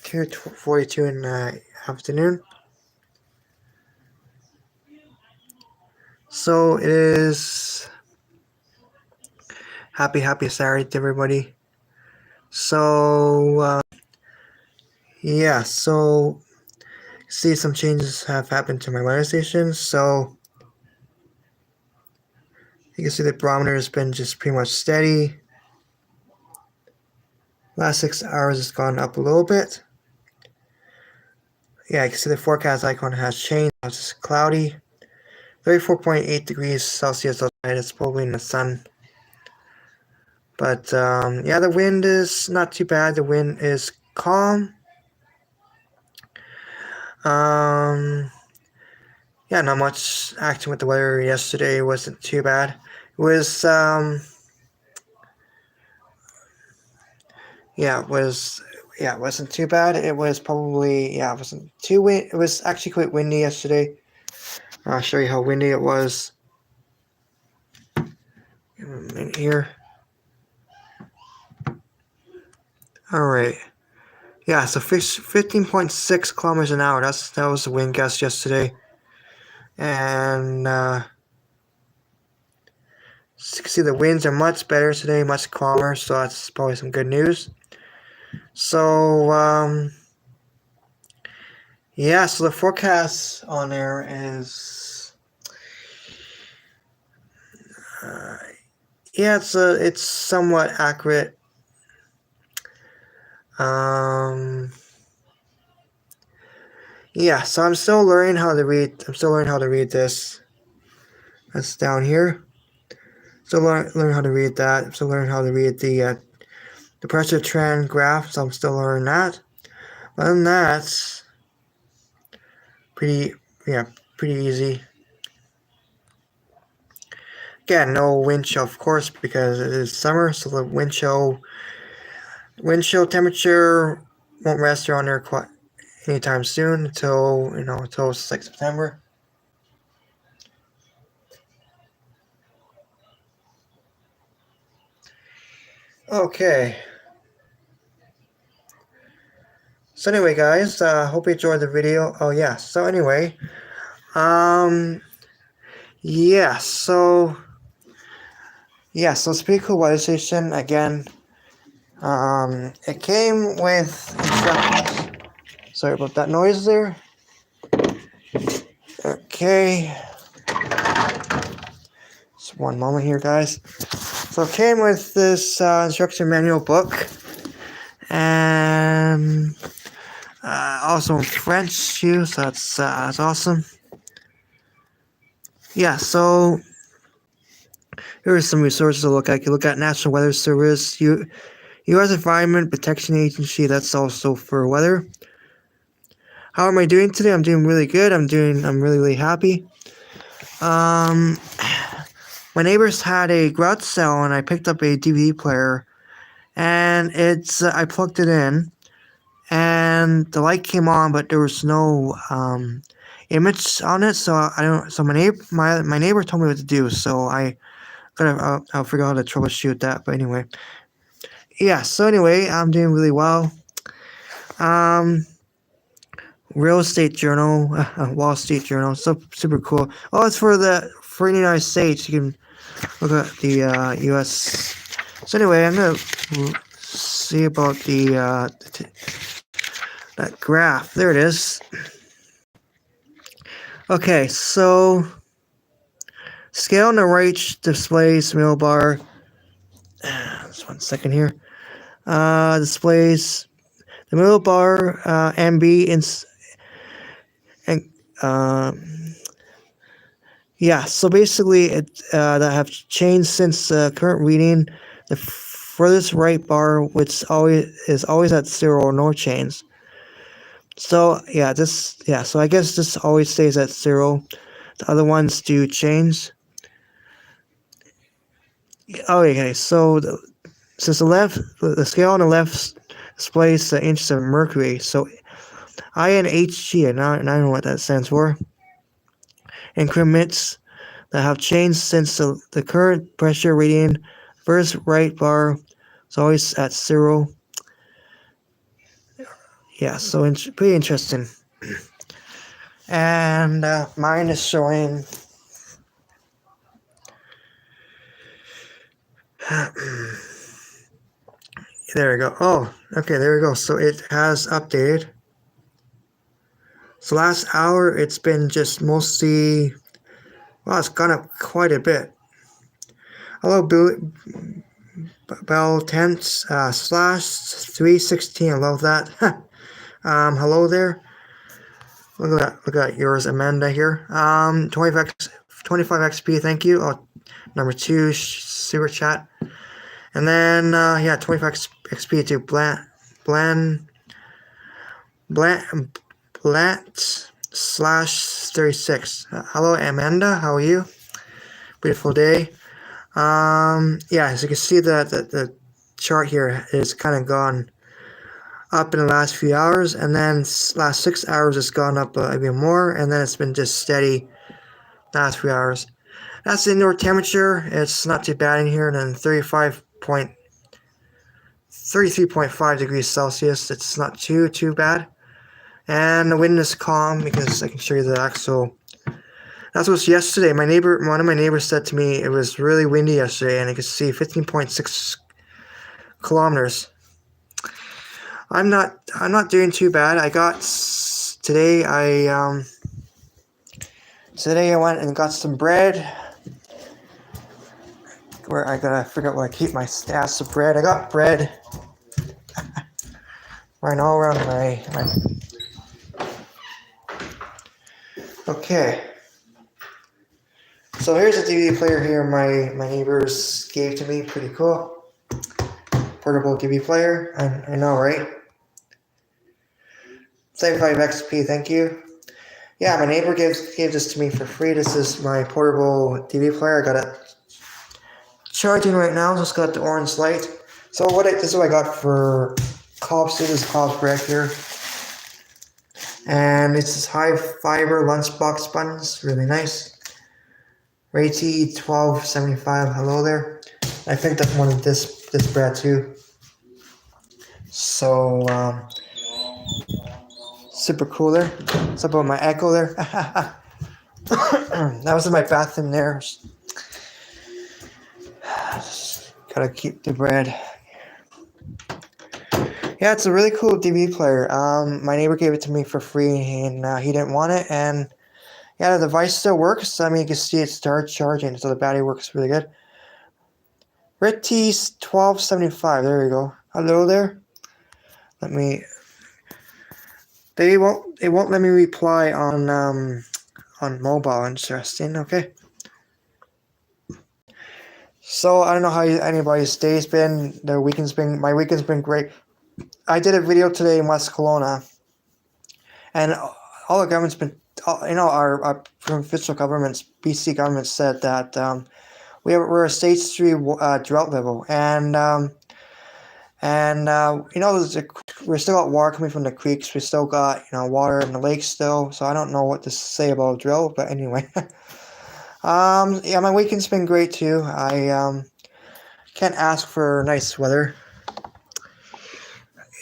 2:42 in the afternoon. So it is happy Saturday to everybody. So yeah, so see some changes have happened to my weather station. So you can see the barometer has been just pretty much steady. Last 6 hours has gone up a little bit. Yeah, you can see the forecast icon has changed. It's just cloudy. 34.8 degrees Celsius outside. It's probably in the sun. But yeah, the wind is not too bad. The wind is calm. Yeah, not much action with the weather yesterday. It wasn't too bad. It was it wasn't too bad. It was probably it wasn't too wind. It was actually quite windy yesterday. I'll show you how windy it was. Give me a minute here. All right. Yeah, so 15.6 kilometers an hour. That was the wind gust yesterday, and you can see the winds are much better today, much calmer. So that's probably some good news. So yeah, so the forecast on there is it's somewhat accurate. Yeah, so I'm still learning how to read. This. That's down here. Still learning how to read that. I'm still learning how to read the pressure trend graph. So I'm still learning that. Other than that, pretty easy. Again, no wind chill, of course, because it is summer. So the wind chill temperature won't rest around there quite anytime soon until it's like September. Okay. So anyway, guys, hope you enjoyed the video. Oh yeah. So anyway, yeah. So it's a pretty cool weather station. Again, it came with instructions. Sorry about that noise there. Okay. Just one moment here, guys. So it came with this instruction manual book, and also in French too. So that's awesome. Yeah. So here are some resources to look at. You look at National Weather Service, U.S. Environment Protection Agency. That's also for weather. How am I doing today? I'm doing really good. I'm really happy. My neighbors had a garage sale, and I picked up a DVD player, and I plugged it in, and the light came on, but there was no image on it. So I don't. So my neighbor told me what to do. So I'll figure out how to troubleshoot that. But anyway, yeah. So anyway, I'm doing really well. Real Estate Journal, Wall Street Journal, so super cool. Oh, it's for the United States. You can look at the U.S. So anyway, I'm gonna see about that graph. There it is. Okay, so scale on the right displays middle bar. Just 1 second here. Displays the middle bar, MB yeah, so basically it that have changed since the current reading. The furthest right bar, which is always at 0 or no change. So so I guess this always stays at 0. The other ones do change. Okay, so the scale on the left displays the inches of mercury. So INHG, and I don't know what that stands for. Increments that have changed since the current pressure reading. First right bar is always at 0. Yeah, so pretty interesting. And mine is showing. There we go. Oh, okay, there we go. So it has updated. So last hour, it's been just mostly. Well, it's gone up quite a bit. Hello, Bell Tents /316. I love that. Hello there. Look at that. Look at yours, Amanda here. 25 XP. Thank you. Oh, number 2 super chat. And then yeah, 25 XP to Blant/36. Hello, Amanda. How are you? Beautiful day. Yeah, as you can see, the chart here is kind of gone up in the last few hours, and then last 6 hours it's gone up even more, and then it's been just steady last few hours. That's the indoor temperature. It's not too bad in here, and then 33.5 degrees Celsius. It's not too bad. And the wind is calm because I can show you the actual. That was yesterday. One of my neighbors said to me it was really windy yesterday, and I could see 15.6 kilometers. I'm not doing too bad. I got today. Today I went and got some bread. Where I gotta figure out where I keep my stash of bread. I got bread right all around my. Okay. So here's a DVD player here my neighbors gave to me. Pretty cool. Portable DVD player. I know, right? 75 XP, thank you. Yeah, my neighbor gave this to me for free. This is my portable DVD player. I got it charging right now. Just got the orange light. So this is what I got for Cobb's. This is Cobb's bread here. And this is high fiber lunchbox buns. Really nice. Raty 1275. Hello there. I picked up one of this bread too. So super cool there. What's up about my echo there? That was in my bathroom there. Just gotta keep the bread. Yeah, it's a really cool DVD player. My neighbor gave it to me for free, and he didn't want it. And yeah, the device still works. I mean, you can see it start charging, so the battery works really good. Ritties 1275. There we go. Hello there. They won't let me reply on mobile. Interesting. Okay. So I don't know how anybody's day's been. My weekend's been great. I did a video today in West Kelowna, and all the government's been, our provincial governments, BC government said that we're a stage 3 drought level, and we still got water coming from the creeks. We still got water in the lakes still. So I don't know what to say about drought, but anyway. Yeah, my weekend's been great too. I can't ask for nice weather.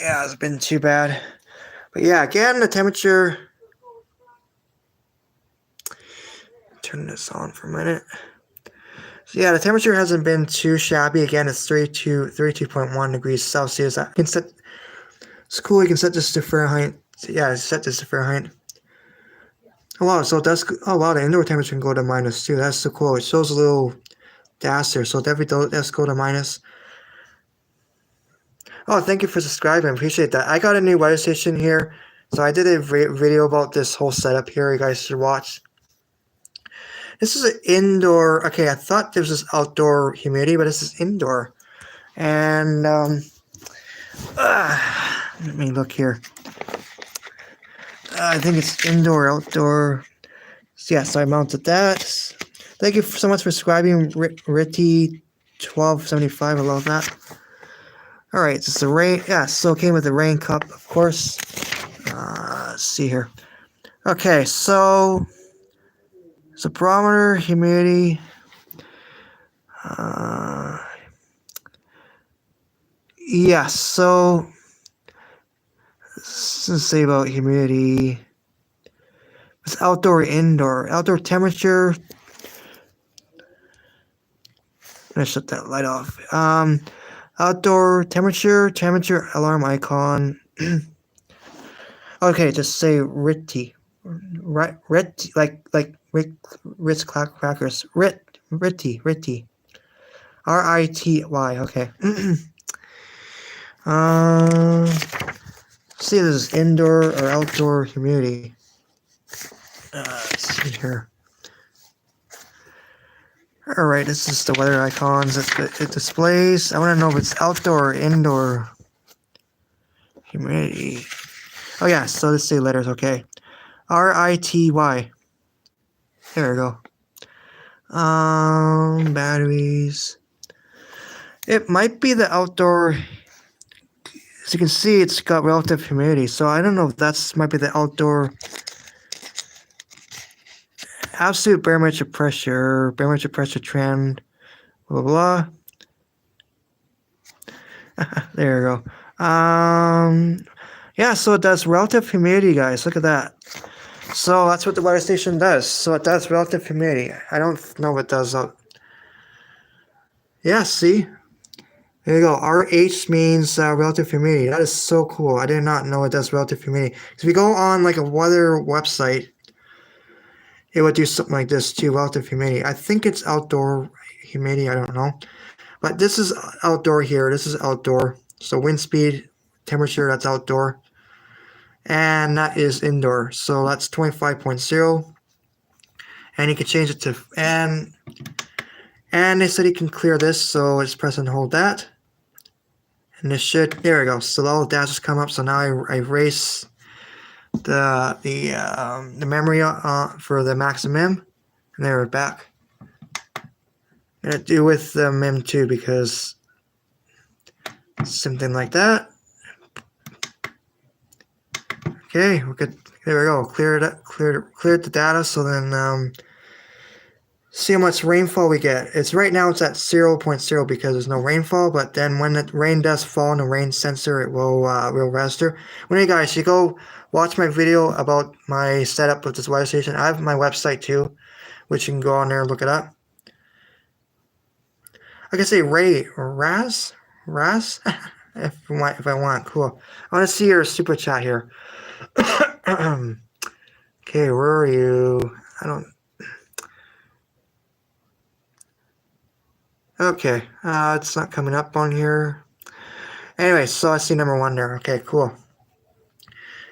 Yeah, it's been too bad. But yeah, again, the temperature. Turn this on for a minute. So yeah, the temperature hasn't been too shabby. Again, it's 32.1 degrees Celsius. It's cool. You can set this to Fahrenheit. Yeah, set this to Fahrenheit. Oh wow, so the indoor temperature can go to -2. That's so cool. It shows a little dash there, so definitely let's go to minus. Oh, thank you for subscribing. I appreciate that. I got a new weather station here, so I did a video about this whole setup here. You guys should watch. This is an indoor. Okay, I thought this was outdoor humidity, but this is indoor. And let me look here. I think it's indoor, outdoor. So yeah, so I mounted that. Thank you so much for subscribing, Ritty 1275. I love that. All right, it's the rain. Yeah, so it came with the rain cup, of course. Let's see here. Okay, so barometer, humidity. Yeah, so say about humidity. It's outdoor, indoor. Outdoor temperature. I'm gonna shut that light off. Outdoor temperature alarm icon. Okay, just say Ritty. Right, Ritty, like Ritz crackers. Ritty. RITY. Okay. See, this is indoor or outdoor humidity. Let's see here. Alright, this is the weather icons it displays. I want to know if it's outdoor or indoor humidity. Oh yeah, so let's say letters, okay. RITY. There we go. Batteries. It might be the outdoor. As you can see, it's got relative humidity, so I don't know if that's might be the outdoor. Absolute barometric pressure trend, blah blah blah. There you go. Yeah, so it does relative humidity, guys. Look at that. So that's what the weather station does. So it does relative humidity. I don't know what it does. Yeah, see? There you go. RH means relative humidity. That is so cool. I did not know it does relative humidity. If you go on like a weather website, it would do something like this too, relative humidity. I think it's outdoor humidity. I don't know. But this is outdoor here. This is outdoor. So wind speed, temperature, that's outdoor. And that is indoor. So that's 25.0. And you can change it to, and they said you can clear this. So just press and hold that. And this should, there we go. So all the dashes come up. So now I erase the memory for the max and min. And there we're back. I'm gonna do with the mim too, because something like that. Okay, we're good. There we go. Cleared the data. So then see how much rainfall we get. It's right now it's at 0.0 because there's no rainfall, but then when the rain does fall in the rain sensor, it will register. Well, hey guys, you go watch my video about my setup with this weather station. I have my website too, which you can go on there and look it up. I can say Raz, if I want. Cool. I want to see your super chat here. Okay, where are you? I don't. Okay, it's not coming up on here. Anyway, so I see number 1 there. Okay, cool.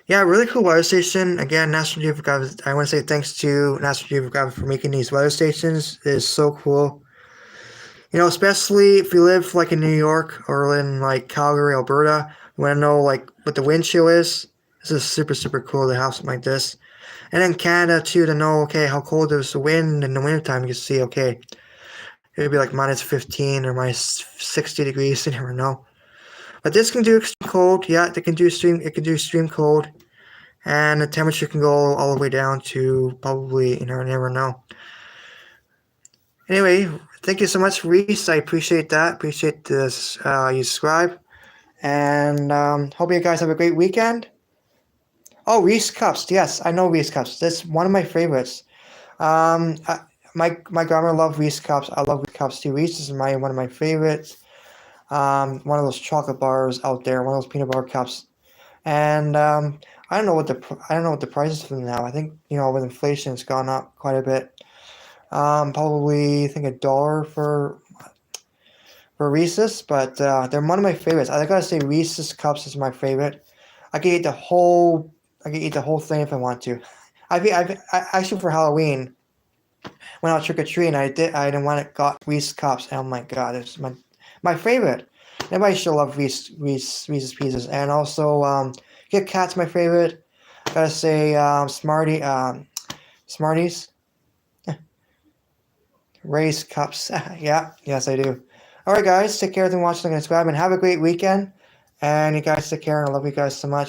Yeah, really cool weather station. Again, National Geographic. I want to say thanks to National Geographic for making these weather stations. It is so cool. You know, especially if you live like in New York or in like Calgary, Alberta. You want to know like what the wind chill is. This is super, super cool to have something like this. And in Canada too, to know, okay, how cold is the wind in the wintertime. You can see, okay, it would be like minus 15 or minus 60 degrees. You never know. But this can do extreme cold. Yeah, it can do extreme cold. And the temperature can go all the way down to probably, you never know. Anyway, thank you so much, Reese. I appreciate that. Appreciate this. You subscribe. And hope you guys have a great weekend. Oh, Reese Cups. Yes, I know Reese Cups. That's one of my favorites. My grandma loved Reese Cups. I love Reese Cups too. Reese is one of my favorites. One of those chocolate bars out there. One of those peanut butter cups. And I don't know what the price is for them now. I think with inflation, it's gone up quite a bit. Probably I think $1 for Reese's, but they're one of my favorites. I gotta say Reese's Cups is my favorite. I could eat the whole thing if I want to. I actually for Halloween when I was trick or treating, I didn't want it got Reese's Cups. And oh my god, it's my favorite. Everybody should love Reese's Pieces, and also Kit Kat's my favorite. Gotta say Smarties. Raised Cups. Yeah, yes I do. Alright guys, take care, everyone watching and subscribe, and have a great weekend. And you guys take care, and I love you guys so much.